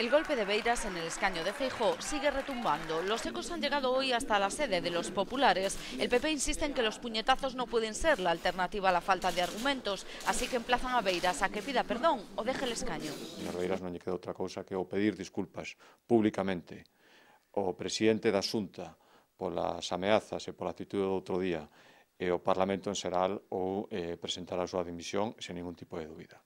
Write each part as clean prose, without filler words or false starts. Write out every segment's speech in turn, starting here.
El golpe de Beiras en el escaño de Feijóo sigue retumbando. Los ecos han llegado hoy hasta la sede de los populares. El PP insiste en que los puñetazos no pueden ser la alternativa a la falta de argumentos, así que emplazan a Beiras a que pida perdón o deje el escaño. A Beiras non lle queda outra cousa que o pedir disculpas públicamente ao presidente da Xunta polas ameazas e pola actitude do outro día e o Parlamento en xeral ou presentar a súa dimisión sen ningún tipo de dúbida.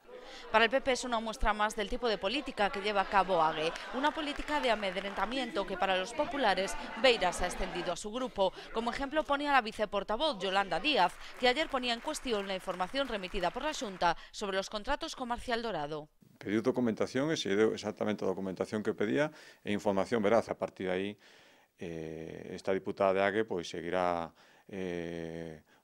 Para el PP es una muestra más del tipo de política que lleva a cabo Ague, una política de amedrentamiento que para los populares Beiras ha extendido a su grupo. Como ejemplo ponía la viceportavoz Yolanda Díaz, que ayer ponía en cuestión la información remitida por la Xunta sobre los contratos con Marcial Dorado. Pediu documentación e se deu exactamente a documentación que pedía e información veraz. A partir de aí, esta diputada de Ague pois seguirá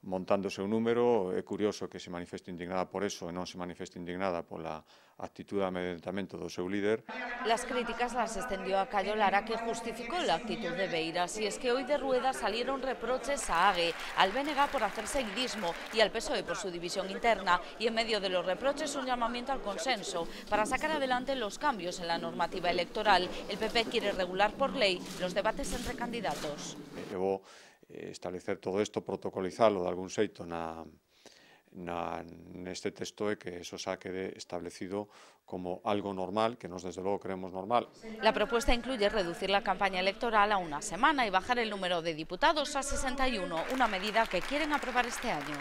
montando o seu número. É curioso que se manifeste indignada por eso e non se manifeste indignada pola actitud de amedrentamento do seu líder. Las críticas las extendió a Cayo Lara, que justificó la actitud de Beiras. Y es que hoy de Rueda salieron reproches a Ague, al BNG por hacer seguidismo y al PSOE por su división interna. Y en medio de los reproches un llamamiento al consenso para sacar adelante los cambios en la normativa electoral. El PP quiere regular por ley los debates entre candidatos. Debo establecer todo isto, protocolizarlo de algún xeito neste texto e que eso xa quede establecido como algo normal, que nos desde logo creemos normal. La propuesta incluye reducir la campaña electoral a una semana y bajar el número de diputados a 61, una medida que quieren aprobar este año.